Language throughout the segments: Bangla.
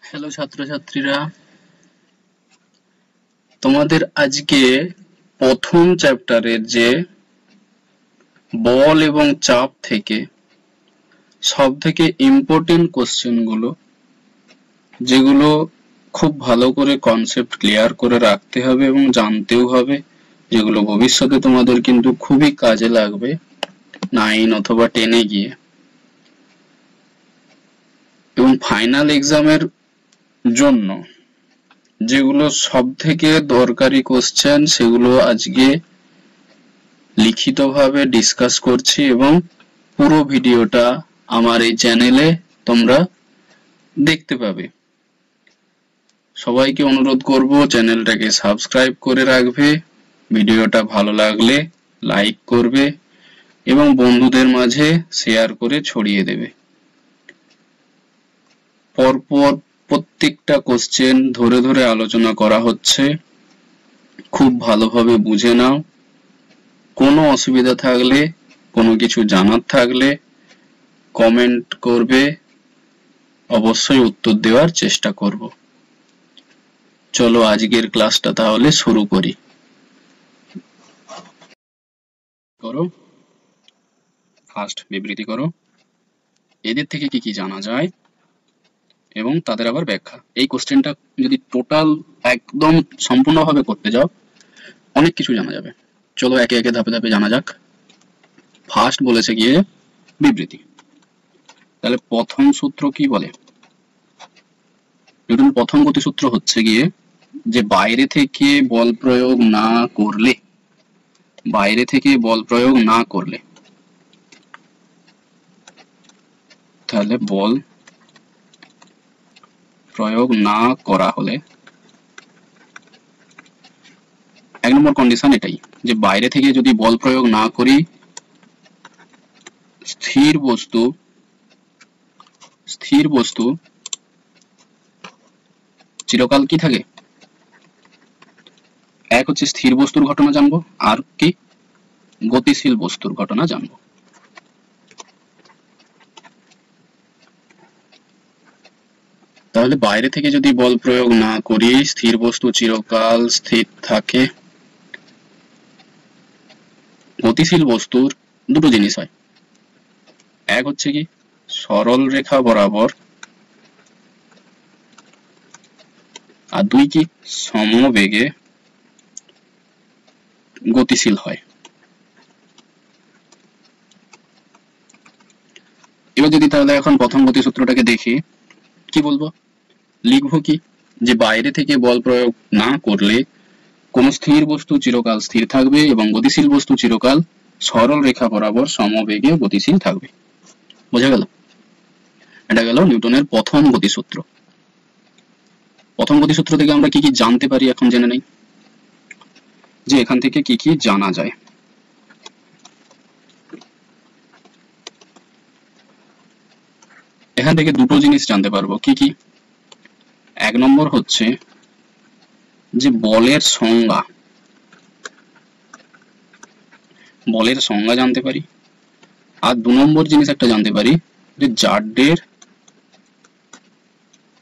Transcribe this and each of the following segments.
হ্যালো ছাত্রছাত্রীরা, তোমাদের আজকে প্রথম চ্যাপ্টারের যে বল এবং চাপ থেকে সবথেকে ইম্পর্টেন্ট কোশ্চেনগুলো, যেগুলো খুব ভালো করে কনসেপ্ট ক্লিয়ার করে রাখতে হবে এবং জানতেও হবে, যেগুলো ভবিষ্যতে তোমাদের কিন্তু খুবই কাজে লাগবে 9 অথবা 10-এ গিয়ে এবং ফাইনাল এক্সামের জন্য যেগুলো সবথেকে দরকারি কোশ্চেন সেগুলো আজকে লিখিতভাবে ডিসকাস করছি এবং পুরো ভিডিওটা আমার এই চ্যানেলে তোমরা দেখতে পাবে। সবাইকে অনুরোধ করব চ্যানেলটাকে সাবস্ক্রাইব করে রাখবে, ভিডিওটা ভালো লাগলে লাইক করবে এবং বন্ধুদের মাঝে শেয়ার করে ছড়িয়ে দেবে। পরপর প্রত্যেকটা কোশ্চেন ধরে ধরে আলোচনা করা হচ্ছে, খুব ভালোভাবে বুঝে নাও। কোনো অসুবিধা থাকলে, কোনো কিছু জানার থাকলে কমেন্ট করবে, অবশ্যই উত্তর দেওয়ার চেষ্টা করব। চলো আজকের ক্লাসটা তাহলে শুরু করি। করো, ফার্স্ট বিবৃতি করো এদের থেকে কি কি জানা যায় এবং তাদের আবার ব্যাখ্যা। এই কোশ্চেনটা যদি টোটাল একদম সম্পূর্ণভাবে করতে যাও অনেক কিছু জানা যাবে। চলো একে একে ধাপে ধাপে জানা যাক। ফার্স্ট বলেছে গিয়ে বিবৃতি। তাহলে প্রথম সূত্র কি বলে? নিউটনের প্রথম গতিসূত্র হচ্ছে গিয়ে যে বাইরে থেকে বল প্রয়োগ না করলে, বাইরে থেকে বল প্রয়োগ না করলে, তাহলে বল প্রয়োগ না করা হলে, এক নম্বর কন্ডিশন এটাই যে বাইরে থেকে যদি বল প্রয়োগ না করি স্থির বস্তু চিরকাল কি থাকে? এক হচ্ছে স্থির বস্তুর ঘটনা জানবো, আর কি গতিশীল বস্তুর ঘটনা জানবো। তাহলে বাইরে থেকে যদি বল প্রয়োগ না করি স্থির বস্তু চিরকাল স্থির থাকে। গতিশীল বস্তুর দুটো জিনিস হয়, এক হচ্ছে কি সরল রেখা বরাবর, আর দুই কি সমবেগে গতিশীল হয়। এবার যদি তাহলে এখন প্রথম গতিসূত্রটাকে দেখি, কি বলবো? লিখবো কি যে বাইরে থেকে বল প্রয়োগ না করলে কোন স্থির বস্তু চিরকাল স্থির থাকবে এবং গতিশীল বস্তু চিরকাল সরল রেখা বরাবর সমবেগে গতিশীল থাকবে। বোঝা গেল? এটা গেল নিউটনের প্রথম গতিসূত্র। প্রথম গতিসূত্র থেকে আমরা কি কি জানতে পারি এখন জেনে নেই, যে এখান থেকে কি কি জানা যায়। এখান থেকে দুটো জিনিস জানতে পারবো। কি কি? এক নম্বর হচ্ছে যে বলের সংজ্ঞা জানতে পারি, আর দু নম্বর জিনিস একটা জানতে পারি যে জাড্ডের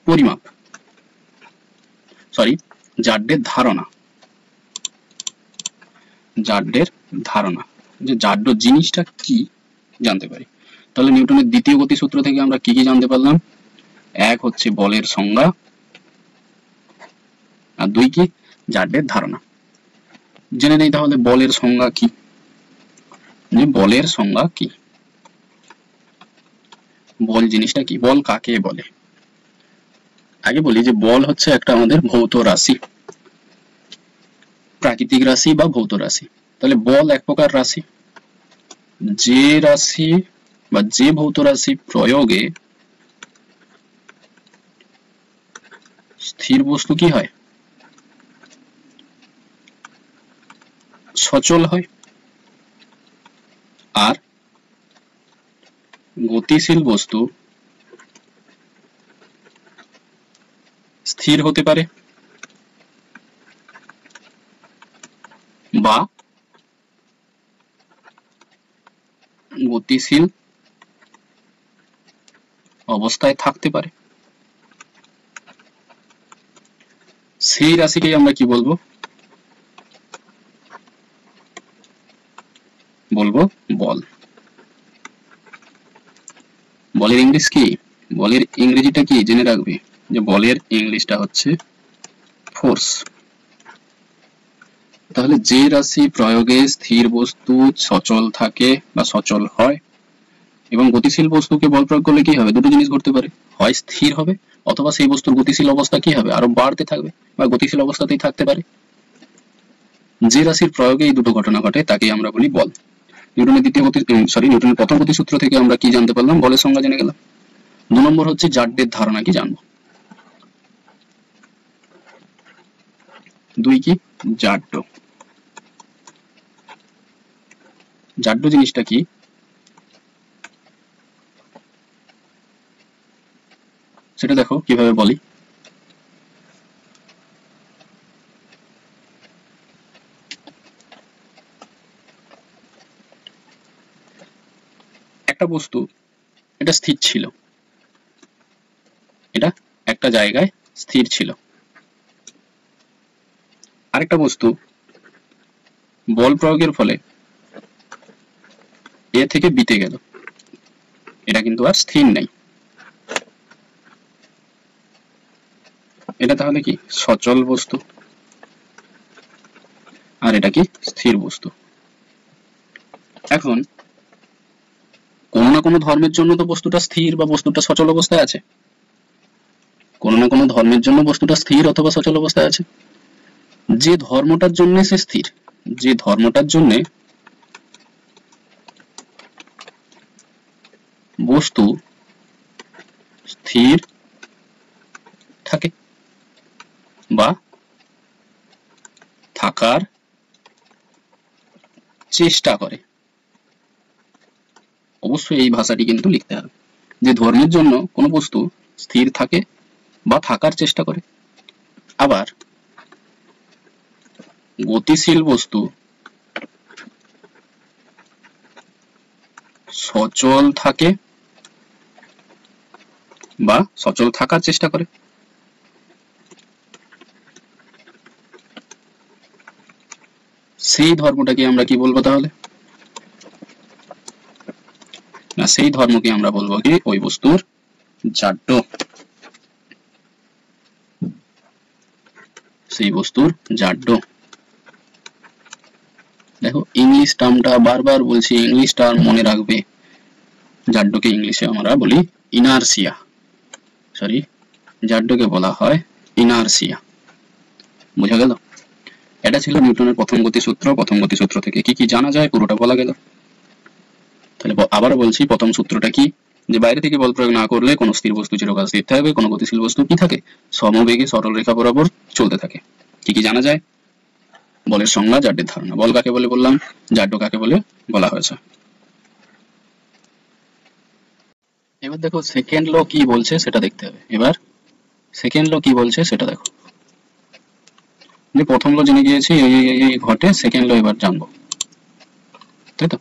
পরিমাপ, জাড্ডের ধারণা, যে জাড্য জিনিসটা কি জানতে পারি। তাহলে নিউটনের দ্বিতীয় গতিসূত্র থেকে আমরা কি কি জানতে পারলাম? এক হচ্ছে বলের সংজ্ঞা, আর দুই কি জাড্ডের ধারণা। জেনে নেই তাহলে বলের সংজ্ঞা কি। বল জিনিসটা কি, বল কাকে বলে? আগে বলি যে বল হচ্ছে একটা আমাদের ভৌত রাশি, প্রাকৃতিক রাশি বা ভৌত রাশি। তাহলে বল এক প্রকার রাশি, যে রাশি বা যে ভৌত রাশি প্রয়োগে স্থির বস্তু কি হয়? সচল হয়, আর গতিশীল বস্তু স্থির হতে পারে বা গতিশীল অবস্থায় থাকতে পারে। সেই রাশিকেই আমরা কি বলবো? বলবো বল। বলের ইংলিশ কি? বলের ইংরেজিটা কি জেনে রাখবে, যে বলের ইংলিশটা হচ্ছে ফোর্স। তাহলে যে রাশি প্রয়োগে স্থির বস্তু সচল থাকে বা সচল হয়, এবং গতিশীল বস্তুকে বল প্রয়োগ করলে কি হবে? দুটো জিনিস ঘটতে পারে, হয় স্থির হবে অথবা সেই বস্তুর গতিশীল অবস্থা কি হবে? আরো বাড়তে থাকবে বা গতিশীল অবস্থাতেই থাকতে পারে। যে রাশির প্রয়োগে এই দুটো ঘটনা ঘটে তাকেই আমরা বলি বল। নিউটনের প্রথম গতিসূত্র থেকে আমরা কি জানতে পারলাম? বলের সংজ্ঞা জেনে গেলাম। 2 নম্বর হচ্ছে জাড্ডের ধারণা কি জানবো। 2 কি? জাড্ড। জাড্ড জিনিসটা কি সেটা দেখো কিভাবে বলি। একটা বস্তু এটা স্থির ছিল, এটা একটা জায়গায় স্থির ছিল। আরেকটা বস্তু বল প্রয়োগের ফলে এ থেকে বিতে গেল, এটা কিন্তু আর স্থির নেই। এটা তাহলে কি? সচল বস্তু। আর এটা কি? স্থির বস্তু। এখন কোনো না কোনো ধর্মের জন্য তো বস্তুটা স্থির বা বস্তুটা সচল অবস্থায় আছে। কোনো না কোনো ধর্মের জন্য বস্তুটা স্থির অথবা সচল অবস্থায় আছে। যে ধর্মটার জন্য সে স্থির, যে ধর্মটার জন্য বস্তু স্থির থাকে বা থাকার চেষ্টা করে, অবশ্যই এই ভাষাটি কিন্তু লিখতে হবে, যে ধর্মের জন্য কোনো বস্তু স্থির থাকে বা থাকার চেষ্টা করে। আবার গতিশীল বস্তু সচল থাকে বা সচল থাকার চেষ্টা করে। সেই ধর্মটাকে আমরা কি বলবো তাহলে? না, সেই ধর্মকে আমরা বলবো কি? ওই বস্তুর জাড্য। সেই বস্তুর জাড্য। দেখো ইংলিশ টার্মটা বারবার বলছি, ইংলিশ টার্ম মনে রাখবে। জাড্যকে ইংলিশে আমরা বলি ইনারশিয়া, সরি, জাড্যকে বলা হয় ইনারশিয়া। বোঝা গেল? এটা ছিল নিউটনের প্রথম গতিসূত্র। প্রথম গতিসূত্র থেকে কি কি জানা যায় পুরোটা বলা গেল। তাহলে আবারও বলছি, প্রথম সূত্রটা কি? যে বাইরে থেকে বল প্রয়োগ না করলে কোনো স্থির বস্তু চিরকাল স্থির থাকবে, কোনো গতিশীল বস্তু কি থাকে? সমবেগে সরল রেখা বরাবর চলতে থাকে। কি কি জানা যায়? বলের সংজ্ঞা, জাড্ডের ধারণা। বল কাকে বলে বললাম, জাড্য কাকে বলে বলা হয়েছে। এবার দেখো সেকেন্ড ল কি বলছে সেটা দেখতে হবে। এবার সেকেন্ড ল কি বলছে সেটা দেখো। যে প্রথম ল জেনে গিয়েছি এই ঘটে, সেকেন্ড ল এবার জানবো, তাই তো?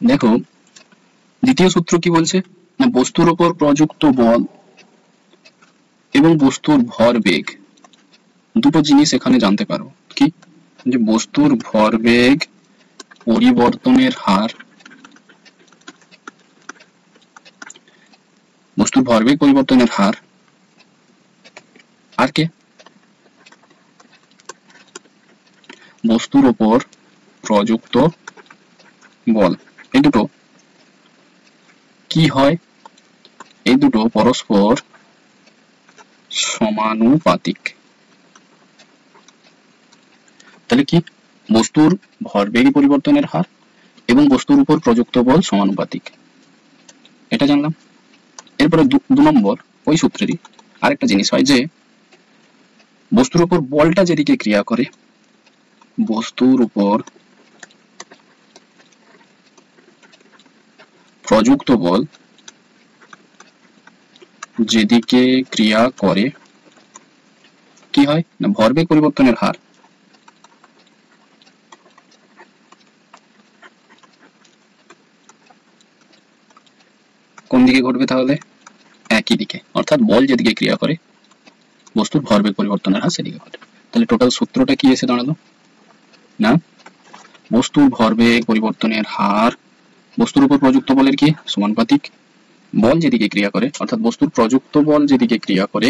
দেখো দ্বিতীয় সূত্র কি বলছে, না বস্তুর উপর প্রযুক্ত বল এবং বস্তুর ভরবেগ দুটো জিনিস এখানে জানতে পারো। কি? যে বস্তুর ভরবেগ পরিবর্তনের হার, বস্তুর ভরবেগ পরিবর্তনের হার, আর কে? বস্তুর উপর প্রযুক্ত বল। এই দুটো কি হয়? এই দুটো পরস্পর সমানুপাতিক। তাহলে কি? বস্তুর ভরবেগ পরিবর্তনের হার এবং বস্তুর উপর প্রযুক্ত বল সমানুপাতিক, এটা জানলাম। এরপরে 2 নম্বর ওই সূত্রেরই আরেকটা জিনিস হয়, যে বস্তুর উপর বলটা যেদিকে ক্রিয়া করে, বস্তুর উপর প্রযুক্ত বল যেদিকে ক্রিয়া করে কি হয় না ভরবেগ পরিবর্তনের হার কোন দিকে ঘটবে তাহলে একই দিকে, অর্থাৎ বল যেদিকে ক্রিয়া করে বস্তুর ভরবেগ পরিবর্তনের হার সেদিকে ঘটে। তাহলে টোটাল সূত্রটা কি এসে দাঁড়ালো না বস্তুর ভরবেগ পরিবর্তনের হার বস্তুর উপর প্রযুক্ত বলের কি সমানুপাতিক বল যেদিকে ক্রিয়া করে, অর্থাৎ বস্তুর প্রযুক্ত বল যেদিকে ক্রিয়া করে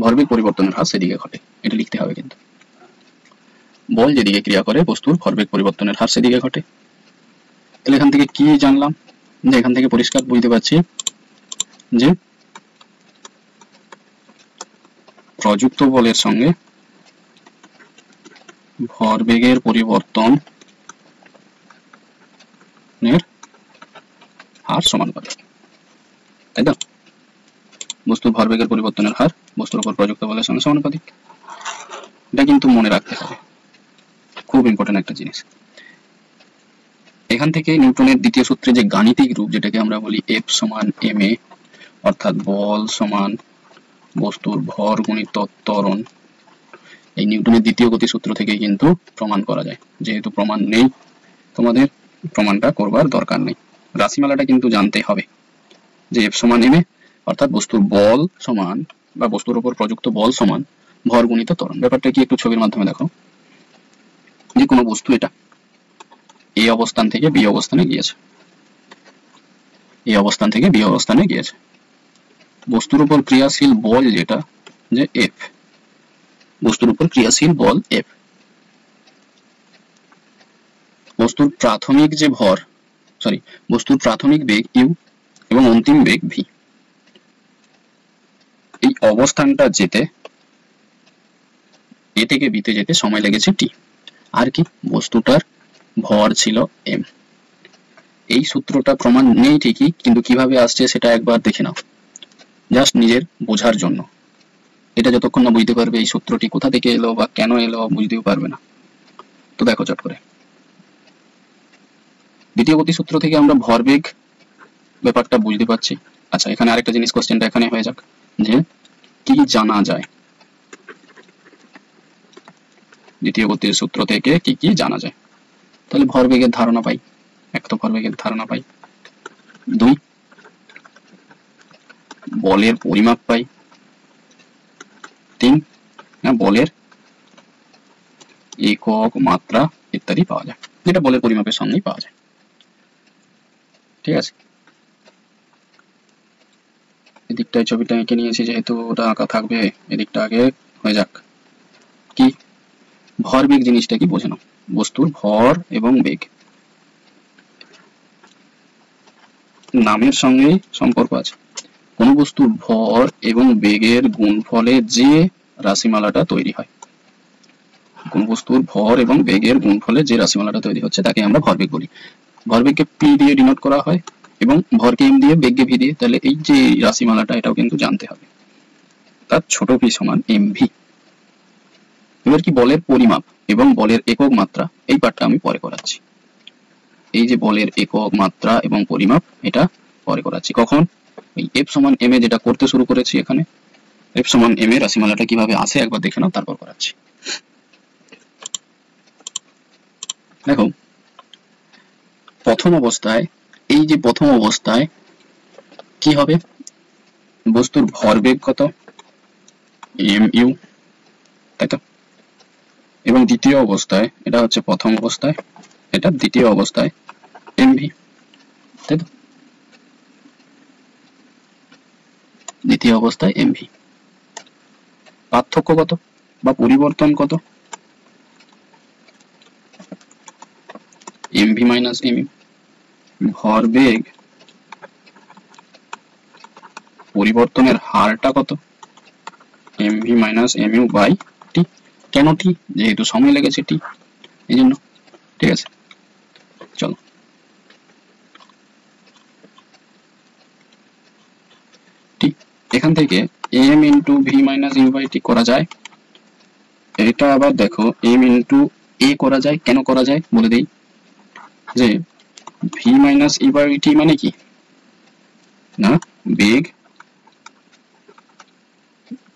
ভরবেগ পরিবর্তনের হার সেদিকে ঘটে। এটা লিখতে হবে কিন্তু বল যেদিকে ক্রিয়া করে বস্তুর ভরবেগ পরিবর্তনের হার সেদিকে ঘটে। তাহলে এখান থেকে কি জানলাম যে এখান থেকে পরিষ্কার বুঝতে পারছি যে প্রযুক্ত বলের সঙ্গে ভরবেগের পরিবর্তনের হার সমানুপাতিক, তাই তো? বস্তুর ভরবেগের পরিবর্তনের হার বস্তুর উপর প্রযুক্ত বলের সঙ্গে সমানুপাতিক। এটা কিন্তু মনে রাখতে হবে, খুব ইম্পর্টেন্ট একটা জিনিস। এখান থেকে নিউটনের দ্বিতীয় সূত্রে যে গাণিতিক রূপ যেটাকে আমরা বলি F সমান ma, অর্থাৎ বল সমান বস্তুর ভর গুণিত ত্বরণ, এই নিউটনের দ্বিতীয় গতিসূত্র থেকে কিন্তু প্রমাণ করা যায়। যেহেতু প্রমাণ নেই তোমাদের প্রমাণটা করবার দরকার নেই, রাশিমালাটা কিন্তু জানতে হবে যে F সমান ma, অর্থাৎ বস্তুর বল সমান বা বস্তুর উপর প্রযুক্ত বল সমান ভর গুণিত ত্বরণ। ব্যাপারটা কি একটু ছবির মাধ্যমে দেখো, যে কোনো বস্তু এটা এই অবস্থান থেকে বি অবস্থানে গিয়েছে, এই অবস্থান থেকে বি অবস্থানে গিয়েছে, বস্তুর উপর ক্রিয়াশীল বল যেটা যে F, বস্তুর উপর ক্রিয়াশীল বল F, বস্তুর প্রাথমিক যে ভর বস্তুর প্রাথমিক বেগ u এবং অন্তিম বেগ v, এই অবস্থানটা যেতে এ থেকে বিতে যেতে সময় লেগেছে t, আর কি বস্তুটার ভর ছিল m। এই সূত্রটা প্রমাণ নেই ঠিকই, কিন্তু কিভাবে আসছে সেটা একবার দেখে নাও, জাস্ট নিজের বোঝার জন্য। এটা যতক্ষণ না বুঝতে পারবে এই সূত্রটি কোথা থেকে এলো বা কেন এলো বুঝতেও পারবে না। তো দেখো চট করে, দ্বিতীয় গতিসূত্র থেকে আমরা ভরবেগ ব্যাপারটা বুঝতে পারছি। আচ্ছা, এখানে আরেকটা জিনিস, কোশ্চেনটা এখানে হয়ে যাক যে কি জানা যায়, দ্বিতীয় গতির সূত্র থেকে কি কি জানা যায়। তাহলে ভরবেগের ধারণা পাই, এক তো ভরবেগের ধারণা পাই, দুই বলের পরিমাপ পাই, তিন বলের একক মাত্রা ইত্যাদি পাওয়া যায়, যেটা বলের পরিমাপের সঙ্গেই পাওয়া যায়। ঠিক আছে, এদিকটায় ছবিটা এঁকে নিয়েছি যেহেতু ওটা আঁকা থাকবে, এদিকটা আগে হয়ে যাক। কি ভরবেগ জিনিসটা কি বোঝানো, বস্তুর ভর এবং বেগ নামের সঙ্গে সম্পর্ক আছে। কোন বস্তুর ভর এবং বেগের গুণফলে যে রাশিমালাটা তৈরি হয়, কোন বস্তুর ভর এবং বেগের গুণফলে যে রাশিমালাটা তৈরি হচ্ছে তাকে আমরা ভরবেগ বলি। ভরবেগকে p দিয়ে ডিনোট করা হয় এবং ভরকে m দিয়ে, বেগকে v দিয়ে। তাহলে এই যে রাশিমালাটা এটাও কিন্তু জানতে হবে, তার ছোট p সমান mv। এবার কি বলের পরিমাপ এবং বলের একক মাত্রা, এই পার্টটা আমি পরে করাচ্ছি। এই যে বলের একক মাত্রা এবং পরিমাপ এটা পরে করাচ্ছি, কখন এই F সমান m এ যেটা করতে শুরু করেছি, এখানে F সমান m এ রাশিমালাটা কিভাবে আসে একবার দেখে নাও, তারপর করাচ্ছি। দেখো প্রথম অবস্থায়, এই যে প্রথম অবস্থায় কি হবে, বস্তুর ভরবেগ কত mu, তাই তো? এবং দ্বিতীয় অবস্থায়, এটা হচ্ছে প্রথম অবস্থায়, এটা দ্বিতীয় অবস্থায় mv, তাই তো? দ্বিতীয় অবস্থায় mv, পার্থক্য কত বা পরিবর্তন কত, mv মাইনাস mu। ভরবেগ পরিবর্তনের হারটা কত, mv minus mu by t। কেন t? যেহেতু সময় লেগেছে t, এই জন্য। ঠিক আছে, চলো t, এখান থেকে m into v minus u by t করা যায়। এটা আবার দেখো m ইন্টু a করা যায়, কেন করা যায় বলে দেই, যে v minus e by t মানে কি না বেগ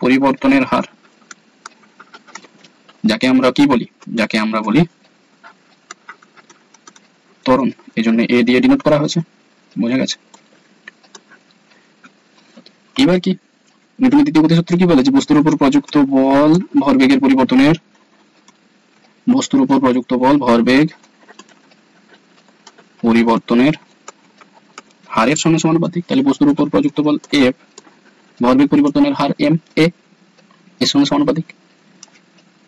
পরিবর্তনের হার, যাকে আমরা কি বলি, যাকে আমরা বলি ত্বরণ, এই জন্য এ দিয়ে ডিনোট করা হয়েছে, বোঝা গেছে। এবার কি নিউটনের দ্বিতীয় গতিসূত্র কি বলে, যে বস্তুর উপর প্রযুক্ত বল ভরবেগের পরিবর্তনের, বস্তুর উপর প্রযুক্ত বল ভরবেগ পরিবর্তনের হারের সঙ্গে সমানুপাতিক। তাহলে বস্তুর উপর প্রযুক্ত বল এফ, ভরবেগ পরিবর্তনের হার এম এ, এর সঙ্গে সমানুপাতিক।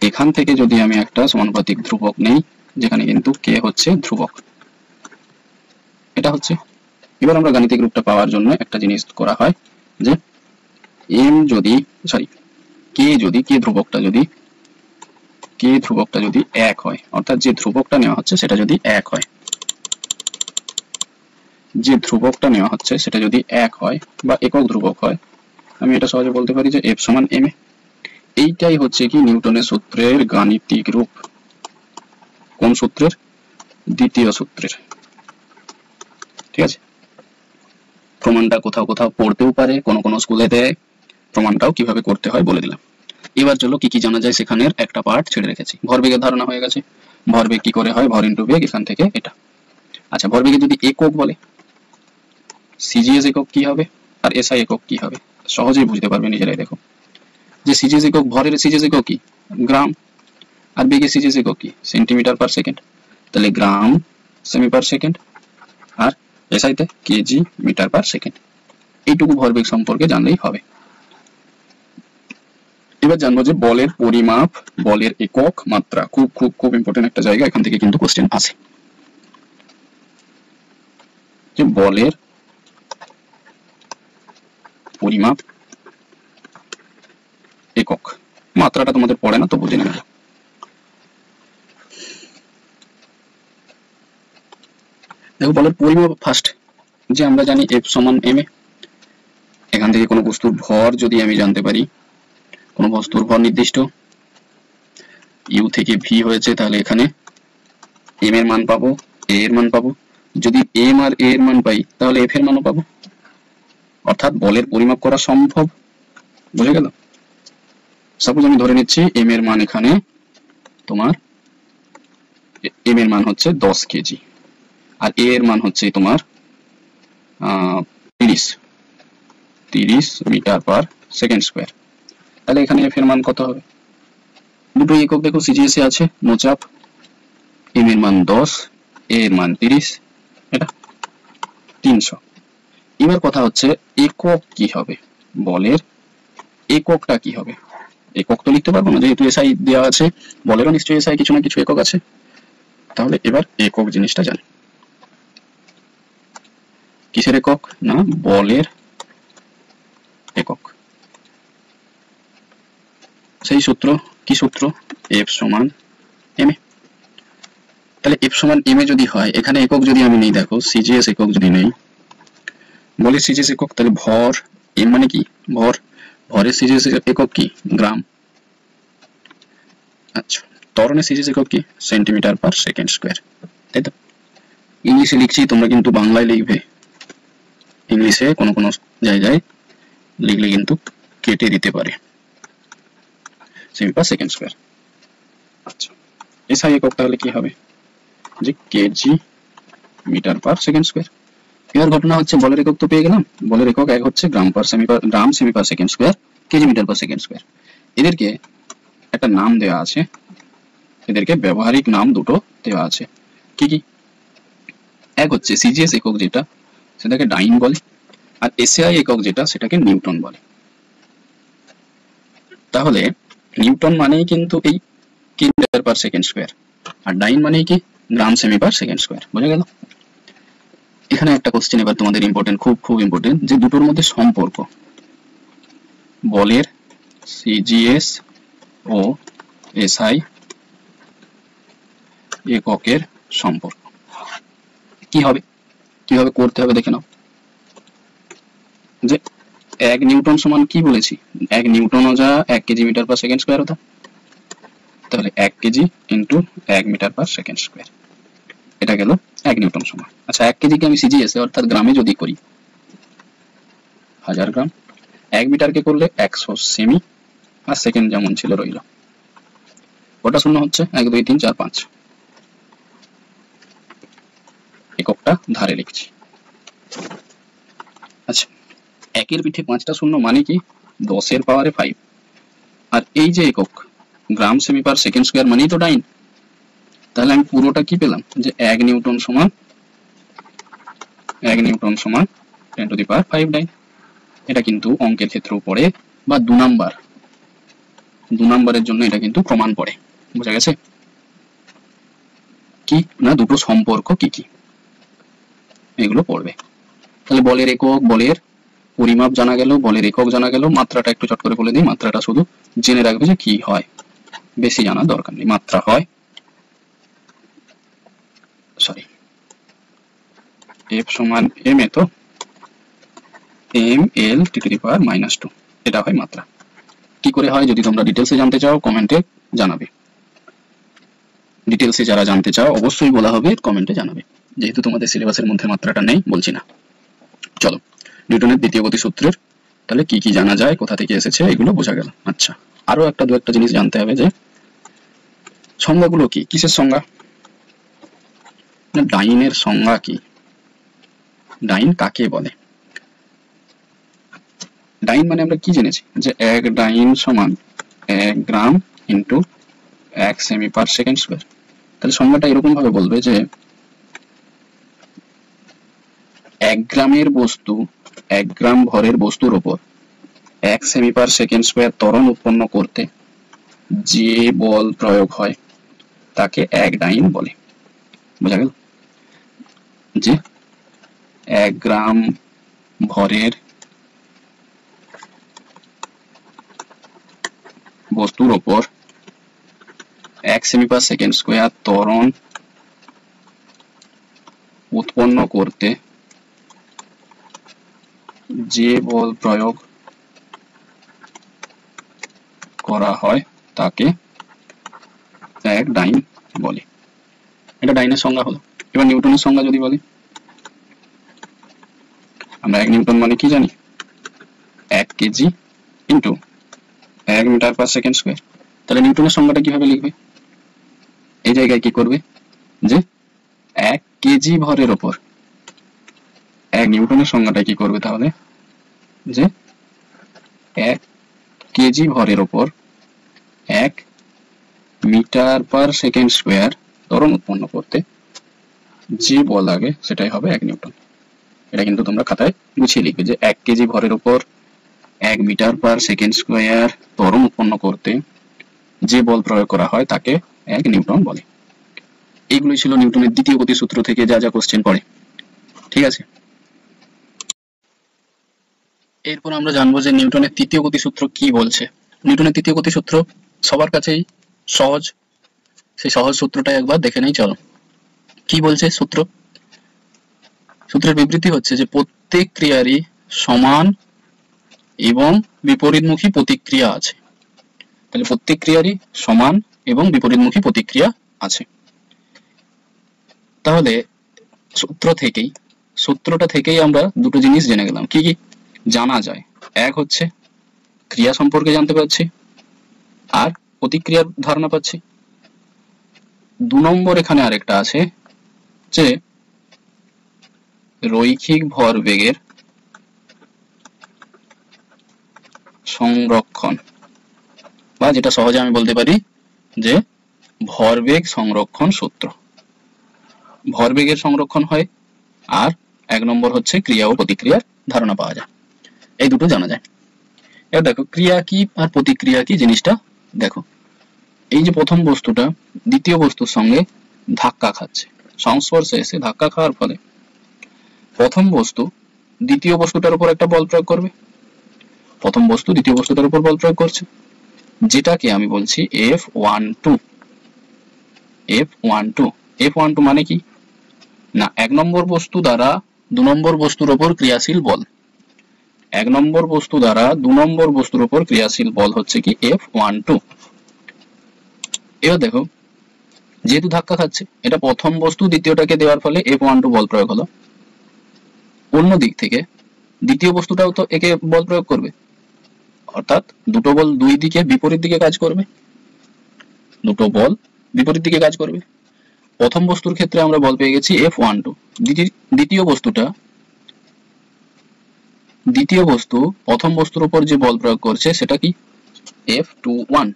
এখান থেকে যদি আমি একটা সমানুপাতিক ধ্রুবক নেই, যেখানে কিন্তু কে হচ্ছে ধ্রুবক, এটা হচ্ছে। এবার আমরা গাণিতিক রূপটা পাওয়ার জন্য একটা জিনিস করা হয়, যে এম যদি কে ধ্রুবকটা যদি এক হয়, অর্থাৎ যে ধ্রুবকটা নেওয়া হচ্ছে সেটা যদি এক হয়, বা একক ধ্রুবক হয়, আমি এটা সহজে বলতে পারি যে এফ সমান এম এ। এইটাই হচ্ছে কি নিউটনের সূত্রের গাণিতিক রূপ। কোন সূত্রের? দ্বিতীয় সূত্রের। ঠিক আছে, প্রমাণটা কোথাও কোথাও পড়তেও পারে, কোন স্কুলে দেয়, প্রমাণটাও কিভাবে করতে হয় বলে দিলাম। এবার চলো কি কি জানা যায় সেখানের একটা পার্ট ছেড়ে রেখেছি। ভরবেগের ধারণা হয়ে গেছে, ভরবেগ কি করে হয়, ভর ইন্টু বেগ, এখান থেকে এটা। আচ্ছা, ভরবেগে যদি একক বলে, সিজিএস একক কি হবে আর এসআই একক কি হবে, সহজেই বুঝতে পারবে নিজেরাই। দেখো যে সিজিএস একক, ভরের সিজিএস একক কি গ্রাম, আর বেগের সিজিএস একক কি সেন্টিমিটার পার সেকেন্ড, তাহলে গ্রাম সেমি পার সেকেন্ড, আর এসআইতে কেজি মিটার পার সেকেন্ড। এইটুকু ভরবেগ সম্পর্কে জানলেই হবে। এবার জানবো যে বলের পরিমাপ, বলের একক, মাত্রা, খুব খুব খুব ইম্পর্টেন্ট একটা জায়গা, এখান থেকে কিন্তু কোশ্চেন আসে। যে বলের পরিমাপ, একক, মাত্রাটা তোমাদের পড়ে না তো বুঝে নেবে। দেখো বলের পরিমাপ ফার্স্ট, যে আমরা জানি এফ সমান এম এ। এখান থেকে কোনো বস্তুর ভর যদি আমি জানতে পারি, কোনো বস্তুর ভর নির্দিষ্ট ইউ থেকে ভি হয়েছে, তাহলে এখানে এম এর মান পাবো, এ এর মান পাবো। যদি এম আর এ এর মান পাই, তাহলে এফ এর মানও পাবো। অর্থাৎ বলের পরিমাপ করা সম্ভব, বুঝে গেল। সাপোজ আমি ধরে নিচ্ছি এম এর মান, এখানে তোমার এম এর মান হচ্ছে 10 কেজি, আর এ এর মান হচ্ছে তোমার 30 মিটার পার সেকেন্ড স্কোয়ার। তাহলে এখানে এফ এর মান কত হবে? দুটো একক দেখো সিজিএস এ আছে, নো চাপ। এম এর মান 10, এ এর মান 30, এটা 300। এবার কথা হচ্ছে একক কি হবে, বলের এককটা কি হবে। একক তো লিখতে পারবো না, যেহেতু এসআই দেওয়া আছে, বলেরও নিশ্চয়ই এসআই কিছু না কিছু একক আছে। তাহলে এবার একক জিনিসটা জানি। কিসের একক? না, বলের একক। সেই সূত্র, কি সূত্র? এফ সমান এম এ। তাহলে এফ সমান এম এ যদি হয়, এখানে একক যদি আমি নেই, দেখো সিজিএস একক যদি নেই, বলের সিজিএস একক, তাহলে ভর, এম মানে কি ভর, ভরের সিজিএস একক কি গ্রাম। আচ্ছা, ত্বরণের সিজিএস একক কি সেন্টিমিটার পার সেকেন্ড স্কোয়ার, তাই তো। ইংলিশে লিখছি, তোমরা কিন্তু বাংলায় লিখবে। ইংলিশে কোনো কোনো জায়গায় লিখলে কিন্তু কেটে দিতে পারে, সেমি পার সেকেন্ড স্কোয়ার। আচ্ছা, এসআই একক তাহলে কি হবে, যে kg metre per second square. এবার ঘটনা হচ্ছে বলের একক তো পেয়ে গেলাম, বলের একক এক হচ্ছে gram cm per second square, kg metre per second square. এদেরকে একটা নাম দেওয়া আছে, এদেরকে ব্যবহারিক নাম দুটো দেওয়া আছে। কি কি? এক হচ্ছে সিজিএস একক যেটা, সেটাকে ডাইন বলে, আর এসআই একক যেটা, সেটাকে নিউটন বলে। তাহলে নিউটন মানেই কিন্তু এই kg metre per second square, আর ডাইন মানেই কি gram cm per second square, বোঝা গেল। এখানে একটা কোশ্চেন এবার তোমাদের ইম্পর্টেন্ট, খুব খুব ইম্পর্টেন্ট, যে দুটোর মধ্যে সম্পর্ক, বলের সিজিএস ও এসআই এককের সম্পর্ক কি হবে, কিভাবে করতে হবে দেখে নাও। যে 1 নিউটন সমান কি বলেছি, 1 নিউটনও যা 1 kg metre per second square হতো, তাহলে 1 kg into 1 metre per second square, এটা গেল 1 নিউটন সমান। আচ্ছা, 1 কেজিকে আমি সিজিএস অর্থাৎ গ্রামে যদি করি 1000 গ্রাম, 1 মিটারকে করলে 100 সেমি, আর সেকেন্ড যেমন ছিল রইল। কটা শূন্য হচ্ছে? 1 2 3 4 5। এককটা ধারে লিখছি। আচ্ছা, একের পিঠে 5টা শূন্য মানে কি? 10 এর পাওয়ারে 5। আর এই যে একক গ্রাম সেমি পার সেকেন্ড স্কয়ার মানেই তো ডাইন। তাহলে আমি পুরোটা কি পেলাম? যে 1 নিউটন সমান 10 টু দি পাওয়ার 5 ডাইন। এটা কিন্তু অঙ্কের ক্ষেত্রেও পড়ে, বা 2 নাম্বারের জন্য এটা কিন্তু প্রমাণ পড়ে। বোঝা গেছে? কি না দুটো সম্পর্ক কি কি এগুলো পড়বে। তাহলে বলের একক, বলের পরিমাপ জানা গেল, বলের একক জানা গেল। মাত্রাটা একটু চট করে বলে দিই। মাত্রাটা শুধু জেনে রাখবে যে কি হয়, বেশি জানার দরকার নেই। মাত্রা হয় F সমান m এ তো m l t to the power -2 এটা হয় মাত্রা। কি করে হয় যদি তোমরা ডিটেলসে জানতে চাও কমেন্টে জানাবে। ডিটেলসে যারা জানতে চাও অবশ্যই বলা হবে, কমেন্টে জানাবে। যেহেতু তোমাদের সিলেবাসের মধ্যে মাত্রাটা নেই বলছি না। চলো, নিউটনের দ্বিতীয় গতিসূত্রের তাহলে কি কি জানা যায়, কোথা থেকে এসেছে এগুলো বোঝা গেল। আচ্ছা, আরো দু একটা জিনিস জানতে হবে, যে সংজ্ঞাগুলো কি, কিসের সংজ্ঞা? ডাইনের সংজ্ঞা কি, ডাইন কাকে বলে? ডাইন মানে আমরা কি জেনেছি যে 1 ডাইন সমান 1 gram into 1 semi per second square. তাহলে সংজ্ঞাটা এরকম ভাবে বলবে যে 1 গ্রামের বস্তু, 1 গ্রাম ভরের বস্তুর উপর 1 সেমি পার সেকেন্ড স্কয়ার ত্বরণ উৎপন্ন করতে যে বল প্রয়োগ হয় তাকে 1 ডাইন বলে। বোঝা গেল? যে 1 গ্রাম ভরের বস্তুর উপর 1 সেমি পার সেকেন্ড স্কয়ার ত্বরণ উৎপন্ন করতে যে বল প্রয়োগ করা হয় তাকে 1 ডাইন বলে। এটা ডাইনের সংজ্ঞা হলো। এবার নিউটনের সংজ্ঞা যদি বলি, আমরা 1 নিউটন মানে কি জানি? 1 kg into 1 metre per second square. তাহলে নিউটনের সংজ্ঞাটা কিভাবে লিখবে? এই জায়গায় কি করবে যে 1 কেজি ভরের উপর 1 নিউটনের সংজ্ঞাটা কি করবে তাহলে, যে 1 কেজি ভরের উপর 1 মিটার পার সেকেন্ড স্কয়ার ত্বরণ উৎপন্ন করতে যে বল লাগে সেটাই হবে 1 নিউটন। এটা কিন্তু তোমরা খাতায় গুছিয়ে লিখবে যে 1 কেজি ভরের উপর 1 মিটার পার সেকেন্ড স্কয়ার ত্বরণ উৎপন্ন করতে যে বল প্রয়োগ করা হয় তাকে 1 নিউটন বলে। এইগুলোই ছিল নিউটনের দ্বিতীয় গতিসূত্র থেকে যা যা কোশ্চেন পড়ে। ঠিক আছে, এরপর আমরা জানবো যে নিউটনের তৃতীয় গতিসূত্র কি বলছে। নিউটনের তৃতীয় গতিসূত্র সবার কাছেই সহজ, সেই সহজ সূত্রটা একবার দেখে নেই। চলো, কি বলছে সূত্র? সূত্রের বিবৃতি হচ্ছে যে প্রত্যেক ক্রিয়ারই সমান এবং বিপরীতমুখী প্রতিক্রিয়া আছে। তাহলে প্রত্যেক ক্রিয়ারই সমান এবং বিপরীতমুখী প্রতিক্রিয়া আছে। তাহলে সূত্রটা থেকেই আমরা দুটো জিনিস জেনে গেলাম। কি কি জানা যায়? এক হচ্ছে ক্রিয়া সম্পর্কে জানতে পারছি, আর প্রতিক্রিয়ার ধারণা পাচ্ছি। 2 নম্বর এখানে আরেকটা আছে যে রৈখিক ভরবেগের সংরক্ষণ, বা যেটা সহজে আমি বলতে পারি যে ভরবেগ সংরক্ষণ সূত্র। ভরবেগের সংরক্ষণ হয়, আর 1 নম্বর হচ্ছে ক্রিয়া ও প্রতিক্রিয়ার ধারণা পাওয়া যায়। এই দুটো জানা যায়। এবার দেখো ক্রিয়া কি আর প্রতিক্রিয়া কি জিনিসটা দেখো। এই যে প্রথম বস্তুটা দ্বিতীয় বস্তুর সঙ্গে ধাক্কা খাচ্ছে, সংস্পর্শে এসে ধাক্কা খাওয়ার ফলে প্রথম বস্তু দ্বিতীয় বস্তুটার উপর একটা বল প্রয়োগ করবে। প্রথম বস্তু দ্বিতীয় বস্তুটার উপর বল প্রয়োগ করছে, যেটাকে আমি বলছি F12। F12 মানে কি না, 1 নম্বর বস্তু দ্বারা 2 নম্বর বস্তুর উপর ক্রিয়াশীল বল। 1 নম্বর বস্তু দ্বারা 2 নম্বর বস্তুর উপর ক্রিয়াশীল বল হচ্ছে কি F12। এবার দেখো, যেহেতু ধাক্কা খাচ্ছে, এটা প্রথম বস্তু দ্বিতীয়টাকে দেওয়ার ফলে F12 বল প্রয়োগ হলো। অন্য দিক থেকে দ্বিতীয় বস্তুটাও তো একে বল প্রয়োগ করবে, অর্থাৎ দুটো বল দুই দিকে বিপরীত দিকে কাজ করবে, দুটো বল বিপরীত দিকে কাজ করবে। প্রথম বস্তুর ক্ষেত্রে আমরা বল পেয়ে গেছি F12, দ্বিতীয় বস্তু প্রথম বস্তুর উপর যে বল প্রয়োগ করছে সেটা কি F21,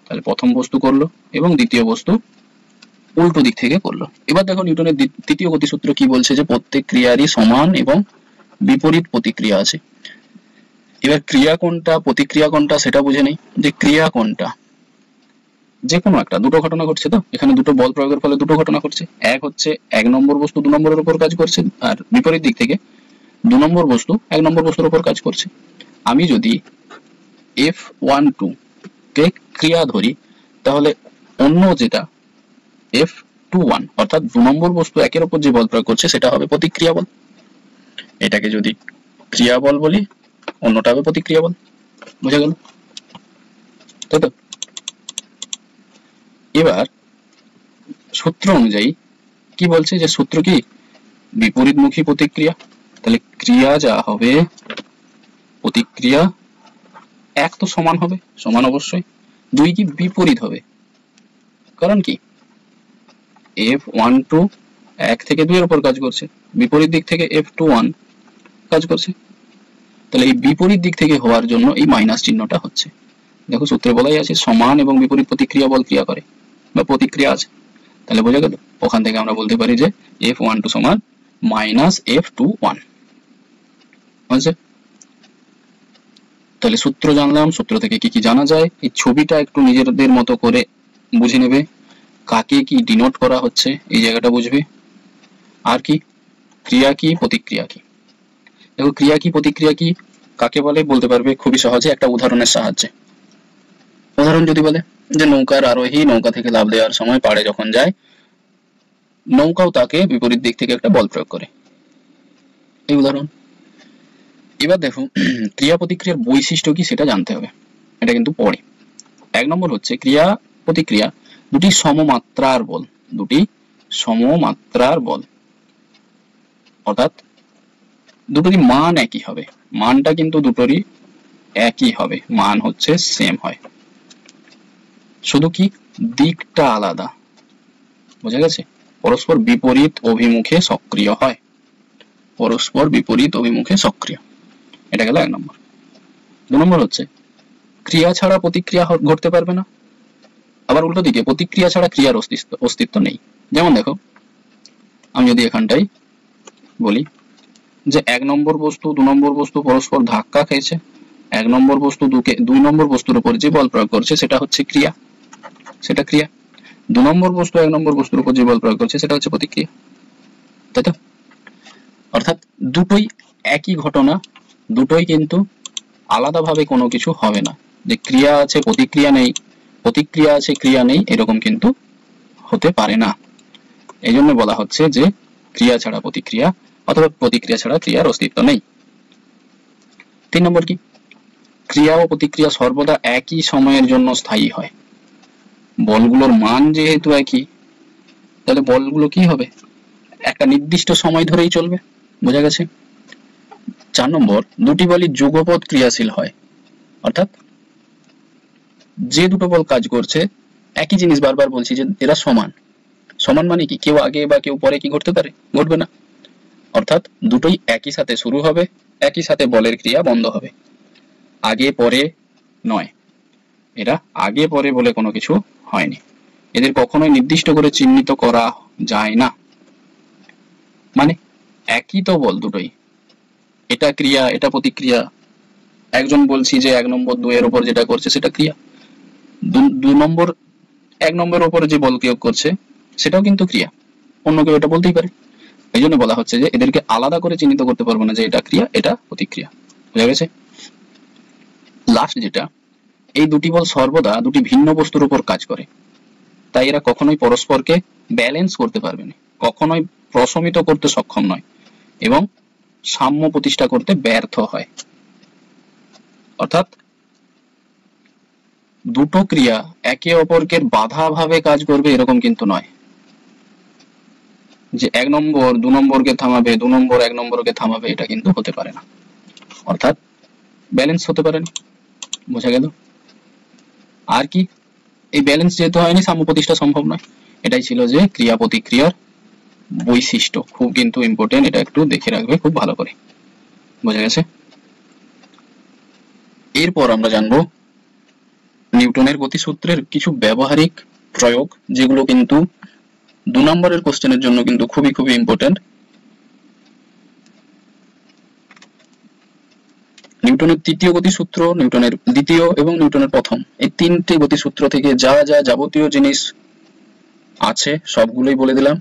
তাহলে প্রথম বস্তু করলো এবং দ্বিতীয় বস্তু উল্টো দিক থেকে করলো। এবার দেখো নিউটনের তৃতীয় গতিসূত্র কি বলছে, যে প্রত্যেক ক্রিয়ারই সমান এবং বিপরীত প্রতিক্রিয়া আছে। এবার ক্রিয়া কোনটা প্রতিক্রিয়া কোনটা সেটা বুঝে নেই। যে ক্রিয়া কোনটা, যে কোনো একটা, দুটো ঘটনা ঘটছে, তো এখানে দুটো বল প্রয়োগের ফলে দুটো ঘটনা ঘটছে। এক হচ্ছে 1 নম্বর বস্তু 2 নম্বরের উপর কাজ করছে, আর বিপরীত দিক থেকে 2 নম্বর বস্তু 1 নম্বর বস্তুর উপর কাজ করছে। আমি যদি F12 কে ক্রিয়া ধরি, তাহলে অন্য যেটা F21 অর্থাৎ 2 নম্বর বস্তু একের উপর যে বল প্রয়োগ করছে সেটা হবে প্রতিক্রিয়া বল। এটাকে যদি ক্রিয়া বল বলি, অন্যটা হবে প্রতিক্রিয়া বল। বুঝা গেল, তাই তো? এবার সূত্র অনুযায়ী কি বলছে, যে সূত্র কি বিপরীতমুখী প্রতিক্রিয়া, তাহলে ক্রিয়া যা হবে প্রতিক্রিয়া 1 তো সমান হবে, সমান অবশ্যই, 2 কি বিপরীত হবে, কারণ কি F12 1 থেকে 2 এর উপর কাজ করছে, বিপরীত দিক থেকে F21 কাজ করছে, তাহলে এই বিপরীত দিক থেকে হওয়ার জন্য এই মাইনাস চিহ্নটা হচ্ছে। দেখো সূত্রে বলাই আছে সমান এবং বিপরীত প্রতিক্রিয়া বল ক্রিয়া করে বা প্রতিক্রিয়া আছে, তাহলে বোঝা গেল। ওখান থেকে আমরা বলতে পারি যে F12 সমান মাইনাস F21 হয়েছে। তাহলে সূত্র জানলাম, সূত্র থেকে কি কি জানা যায়, এই ছবিটা একটু নিজেদের মতো করে বুঝে নেবে, কাকে কি ডিনোট করা হচ্ছে এই জায়গাটা বুঝবে, আর কি ক্রিয়া কি প্রতিক্রিয়া কি। দেখো ক্রিয়া কি প্রতিক্রিয়া কি কাকে বলে বলতে পারবে খুবই সহজে একটা উদাহরণের সাহায্যে। উদাহরণ যদি বলে যে নৌকার আরোহী নৌকা থেকে লাফ দেওয়ার সময় পাড়ে যখন যায়, নৌকাও তাকে বিপরীত দিক থেকে একটা বল প্রয়োগ করে, এই উদাহরণ। এবার দেখো ক্রিয়া প্রতিক্রিয়ার বৈশিষ্ট্য কি সেটা জানতে হবে, এটা কিন্তু পরে। 1 নম্বর হচ্ছে ক্রিয়া প্রতিক্রিয়া দুটি সমমাত্রার বল, অর্থাৎ দুটোরই মান একই হবে, মানটা কিন্তু দুটোরই একই হবে, মান হচ্ছে সেম হয়, শুধু কি দিকটা আলাদা। বোঝা গেছে, পরস্পর বিপরীত অভিমুখে সক্রিয় হয়, পরস্পর বিপরীত অভিমুখে সক্রিয়, এটা গেল 1 নম্বর। 2 নম্বর হচ্ছে ক্রিয়া ছাড়া প্রতিক্রিয়া ঘটতে পারবে না, আবার উল্টো দিকে প্রতিক্রিয়া ছাড়া ক্রিয়ার অস্তিত্ব নেই। যেমন দেখো আমি যদি এখানটাই বলি যে 1 নম্বর বস্তু 2 নম্বর বস্তু পরস্পর ধাক্কা খেয়েছে, 1 নম্বর বস্তু 2 নম্বর বস্তুর উপর যে বল প্রয়োগ করছে সেটা হচ্ছে ক্রিয়া, সেটা ক্রিয়া। 2 নম্বর বস্তু 1 নম্বর বস্তুর উপর যে বল প্রয়োগ করছে সেটা হচ্ছে প্রতিক্রিয়া, তাই তো? অর্থাৎ দুটোই একই ঘটনা, দুটোই কিন্তু আলাদাভাবে কোনো কিছু হবে না, যে ক্রিয়া আছে প্রতিক্রিয়া নেই, প্রতিক্রিয়া আছে ক্রিয়া নেই, এরকম কিন্তু হতে পারে না। এই জন্য বলা হচ্ছে যে ক্রিয়া ছাড়া প্রতিক্রিয়া অথবা প্রতিক্রিয়া ছাড়া ক্রিয়ার অস্তিত্ব নেই। 3 নম্বর কি ক্রিয়া ও প্রতিক্রিয়া সর্বদা একই সময়ের জন্য স্থায়ী হয়, বলগুলোর মান যেহেতু একই, তাহলে বলগুলো কি হবে একটা নির্দিষ্ট সময় ধরেই চলবে। বোঝা গেছে। 4 নম্বর দুটি বলই যুগপৎ ক্রিয়াশীল হয়, অর্থাৎ যে দুটো বল কাজ করছে একই জিনিস, বারবার বলছি যে এরা সমান, সমান মানে কি কেউ আগে বা কেউ পরে কি ঘটতে পারে, ঘটবে না, অর্থাৎ দুটোই একই সাথে শুরু হবে, একই সাথে বলের ক্রিয়া বন্ধ হবে, আগে পরে নয়, এরা আগে পরে বলে কোনো কিছু হয়নি, এদের কখনোই নির্দিষ্ট করে চিহ্নিত করা যায় না, মানে একই তো বল দুটোই, এটা ক্রিয়া এটা প্রতিক্রিয়া। একজন বলছি যে 1 নম্বর 2 এর উপর যেটা করছে সেটা ক্রিয়া, 2 নম্বর 1 নম্বরের উপর যে বল প্রয়োগ করছে সেটাও কিন্তু ক্রিয়া, অন্য কেউ এটা বলতেই পারে। এই জন্য বলা হচ্ছে যে এদেরকে আলাদা করে চিহ্নিত করতে পারবো না যে এটা ক্রিয়া এটা প্রতিক্রিয়া। বুঝা গেছে। লাস্ট যেটা, এই দুটি বল সর্বদা দুটি ভিন্ন বস্তুর উপর কাজ করে, তাই এরা কখনোই পরস্পরকে ব্যালেন্স করতে পারবে না, কখনোই প্রশমিত করতে সক্ষম নয় এবং সাম্য প্রতিষ্ঠা করতে ব্যর্থ হয়। অর্থাৎ দুটো ক্রিয়া একে অপরকে বাধা ভাবে কাজ করবে এরকম কিন্তু নয়, যে 1 নম্বর 2 নম্বরকে থামাবে, 2 নম্বর 1 নম্বরকে থামাবে, এটা কিন্তু হতে পারে না। অর্থাৎ ব্যালেন্স হতে পারে না। বোঝা গেল? আর কি, এই ব্যালেন্স যেহেতু হয়নি সাম্য প্রতিষ্ঠা সম্ভব নয়। এটাই ছিল যে ক্রিয়া প্রতিক্রিয়ার বৈশিষ্ট্য। খুব কিন্তু ইম্পর্টেন্ট, এটা একটু দেখে রাখবে খুব ভালো করে। বোঝা গেছে? এরপর আমরা জানবো নিউটনের গতিসূত্রের কিছু ব্যবহারিক প্রয়োগ, যেগুলো কিন্তু 2 নম্বরের কোশ্চেনের জন্য কিন্তু খুবই খুবই ইম্পর্টেন্ট। নিউটনের তৃতীয় গতিসূত্র, নিউটনের দ্বিতীয় এবং নিউটনের প্রথম, এই 3টে গতিসূত্র থেকে যা যা যাবতীয় জিনিস আছে সবগুলোই বলে দিলাম।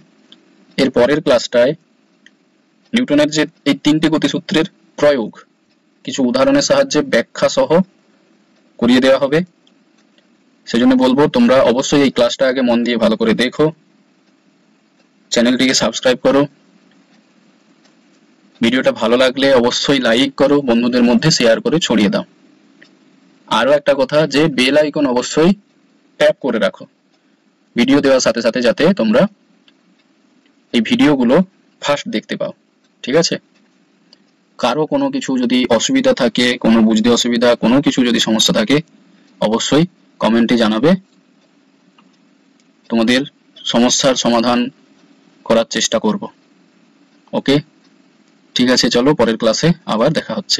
এর পরের ক্লাসটায় নিউটনের যে এই 3টে গতিসূত্রের প্রয়োগ কিছু উদাহরণের সাহায্যে ব্যাখ্যা সহ করিয়ে দেওয়া হবে। সেজন্য বলবো তোমরা অবশ্যই এই ক্লাসটা আগে মন দিয়ে ভালো করে দেখো, চ্যানেলটিকে সাবস্ক্রাইব করো, ভিডিওটা ভালো লাগলে অবশ্যই লাইক করো, বন্ধুদের মধ্যে শেয়ার করে ছড়িয়ে দাও। আরো একটা কথা, যে বেল আইকন অবশ্যই ট্যাপ করে রাখো ভিডিও দেওয়ার সাথে সাথে, যাতে তোমরা এই ভিডিওগুলো ফার্স্ট দেখতে পাও। ঠিক আছে? কারো কোনো কিছু যদি অসুবিধা থাকে, কোনো বুঝতে অসুবিধা, কোনো কিছু যদি সমস্যা থাকে, অবশ্যই কমেন্টে জানাবে। তোমাদের সমস্যার সমাধান করার চেষ্টা করব। ওকে, ঠিক আছে, চলো পরের ক্লাসে আবার দেখা হচ্ছে।